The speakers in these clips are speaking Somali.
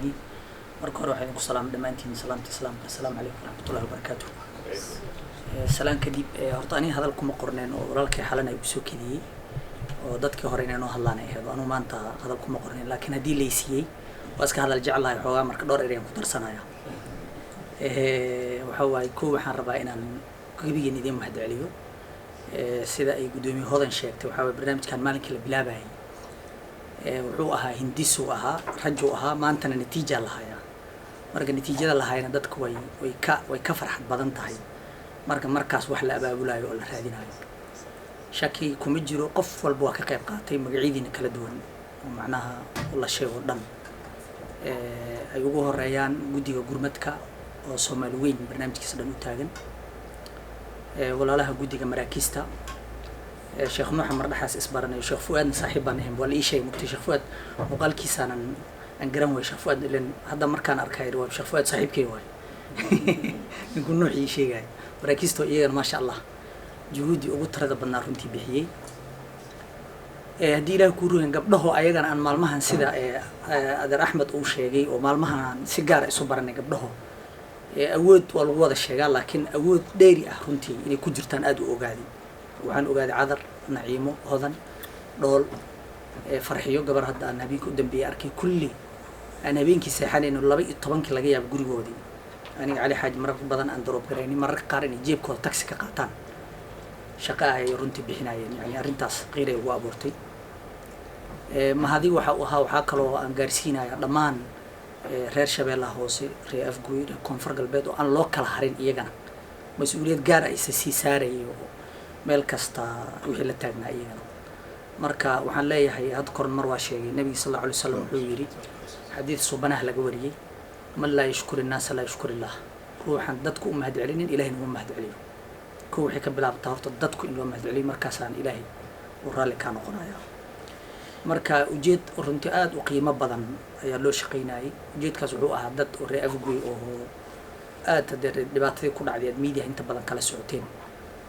marka hore waxaan ku salaam dhamaantiin salaamta islaamka assalaamu calaykum waraxmatullahi wabarakaatuh. Salaan kadib horta aniga hadal kuma qorneen oo walaalkay xalan ay u soo kidiyay oo dadkii hore inay noo hadlaan ay ahayd anu maanta hadal kuma qorneen laakiin haddii la siiyay waa iska hadal jeclahay xoogaa marka dhowr ereyaan ku darsanaya. Waxa waaye koow waxaan rabaa inaan gabigeen idin mahadceliyo sida ay gudoomiye hodan sheegtay waxa waaye barnaamijkan maalinkii la bilaabayay wuxuu ahaa hindisu ahaa rajo ahaa maantana natiija la hayaa marka natiijada la hayna dadku way ka farxad badan tahay markaas wax la abaabulayo oo la raadinayo shaki kuma jiro qof walba waa ka qayb qaatay magaciidina kala duwan oo macnaha la sheego dhan ay ugu horeeyaan gudiga gurmadka oo Soomaali weyn barnaamijkiisa dhan u taagan walaalaha gudiga maraakiista Sheekh Maxamed Dhaxas isbaranayo Sheekh Fuad saaxiibana hem wala ishay mugtay Sheekh Fuad muqaalkiisana aan garan way Sheekh Fuad ileen hadda markaan arkay waa Sheekh Fuad saaxiibkay way ninku nuuxii sheegay maraakiisto iyaga ma sha Allah juhudi ugu tarada badnaa runtii bixiyay hadii ilaahay ku ruuyan gabdhaho ayagana aan maalmahan sida Adeer Axmed uu sheegay oo maalmahan si gaar ah isu baranay gabdhaho awood waa lagu wada sheegaa laakiin awood dheeri ah runtii inay ku jirtaan aad u ogaaday waxaan ogaaday cadar naciimo hodan dhool farxiyo gabar hadda aan habeenka u dambeeyay arkay kulli aan habeenkii seexanayno 12 laga yaabo gurigoodii aniga cali xaaj marar badan aan daroob gareynay marar qaar inay jeebkooda taxi ka qaataan shaqo ay runtii bixinayeen yani arrintaas qiiray ugu abuurtay mahadi waxa kaloo aan gaarsiinaya dhammaan reer Shabeellaha Hoose reer Afgoy koonfur galbeed oo aan loo kala harin iyagana mas'uuliyad gaar ah si saarayo meel kasta wixii la taagnaa iyagana marka waxaan leeyahay had koran mar waa sheegay nabiga sallallahu alayhi wasallam wuxuu yiri xadiis subanaha laga wariyay man la yashkuru an-nas la yashkuru Allah ruuxan dadku u mahadcelinin ilaahina u mahadceliyo ko wixii ka bilaabtaa horta dadku in loo mahadceliyo markaasaan ilaahay u raali ka noqonayaa marka ujeed runtii aad u qiimo badan ayaa loo shaqeynayay ujeedkaas wuxuu ahaa dad oo reer Afgoy oo aad dhibaatadii ku dhacday media inta badan kala socoteen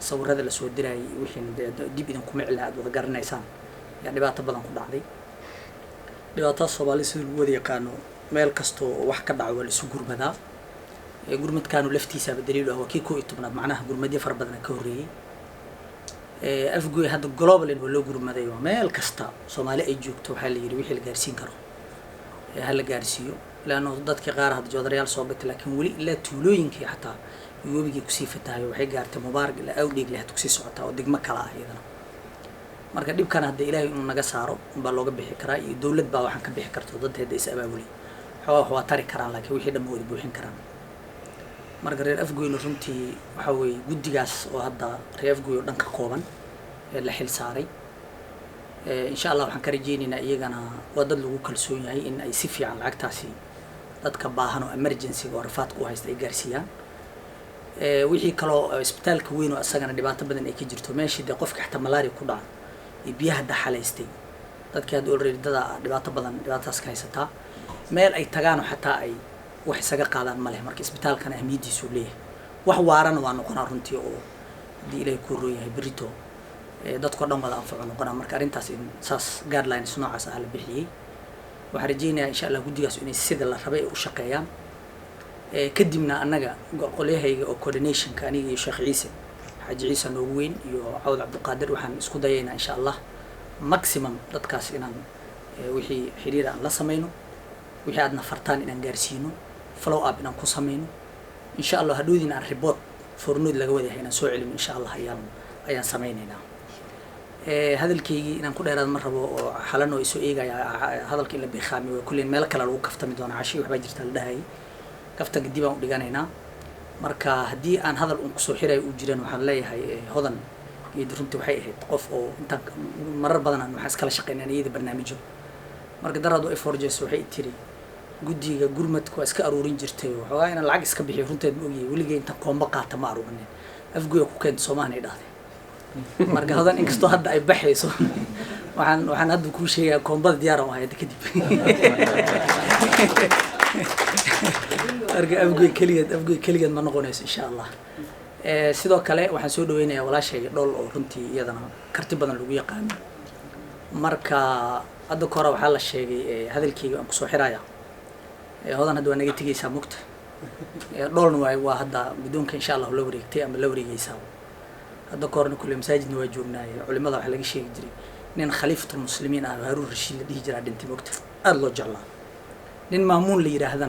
sawirada la soo diray wixii dib idin kuma cilaa aad wada garanaysaan yaa dhibaato badan ku dhacday dhibaato Soomaali si lagu wada yaqaano meel kasto wax ka dhaco wala isu gurmadaa gurmadkaanu laftiisa daliil ah waa kii 11 macnaha gurmadii far badan ka horeeyay Afgoy hadda global in loo gurmaday meel kasta Soomaali ay joogto waxa la yiri wixii la gaarsiin karo hal gaarsiyo laano dadka qaar hadda joodarayaal soo batay laakiin wali ila tuulooyinkii xataa yoobiga ku sii fatahay waxay gaartay Mubaarak la awdheeg leh ku sii socota oo degmo kala ah iyadana marka dhibkan hadda Ilaahay inuu naga saaro baa looga bixi karaa iyo dawlad baa waxaan ka bixi karto dadkeeda is abaabulay waa tari karaan laakiin wixii dhammo wada buuxin karaan marka reer Afgoy runtii waxa way gudigaas oo hadda reer Afgoy oo dhanka kooban la xil saaray insha Allah waxaan ka rajeynaynaa iyagana wadad lagu kalsoon yahay in ay si fiican lacagtaasi dadka baahan oo emergency oo rafaad ku haysta ay gaarsiiyaan wixii kaloo isbitaalka weyn oo asagana dhibaato badan ay ka jirto meeshii qofka xataa malaria ku dhaca ee biyaha dhaxalaystay dadkii hadda already dhibaato badan dhibaataas ka haysataa meel ay tagaan xataa ay wax isaga qaadaan ma leh marka isbitaalkana ahmiyadiisu leeyahay wax waarana waa noqonaa runtii oo hadii Ilaahay ku rooyahay berito dadku dhan wada anfaco noqonaa marka arrintaas in saas guidelines noocaas ah la bixiyay waxaan rajeynayaa insha Allah gudigaas inay sida la rabay u shaqeeyaan kadibna anaga qoliyahayga oo coordinationka aniga iyo Sheekh Ciise Xaaji Ciise noogu weyn iyo Cawd Cabdiqaadir waxaan isku dayaynaa insha Allah maximum dadkaas inaan wixii xiriir aan la sameeyno wixii aadna fartaan inaan gaarsiino follow up inaan ku sameeyno insha Allah hadhoodina aan report fornood laga wada hayna soo celin insha Allah ayaan sameynaynaa hadalkaygi inaan ku dheeraad ma rabo oo xalan oo isu eegaya hadalka in la biixaami way kulleen meel kale lagu kaftami doona cashi waxba jirta la dhahay kaftan dib aan u dhiganaynaa marka hadii aan hadal ku soo xiray u jiraan waxaan leeyahay hodan iyo runtii waxay ahayd qof oo inta marar badan aan wax kala shaqeynaa iyada barnaamijyo marka darado ay forjes waxay tiri gudiga gurmadku iska aruurin jirtay waxa ay lacag iska bixiyo runtii ma ogyahay waligeey inta koomba qaata ma aruurin Afgoy ku keento Soomaaliya dhahday marka hodan inkastoo hadda ay baxayso waxaan hadda ku sheegaa koombada diyaar ah hay'ad kadib arga Afgoy kaliya ma noqonayso insha Allah sidoo kale waxaan soo dhaweynayaa walaashayga dhool oo runtii iyadana karti badan lagu yaqaan marka hadda kora waxa la sheegay hadalkayga aan ku soo xirayaa هذا هذا أنا قلت لك سامكت دولنا واحد بدون إن شاء الله لو ريكتي أما لو ريجي سام هذا كورن كل مساجد نواجهنا علماء ذا حلاقي شيء يجري نين خليفة المسلمين هارون الرشيد اللي هجر عند انت مكت الله جل نين مامون اللي يرى هذا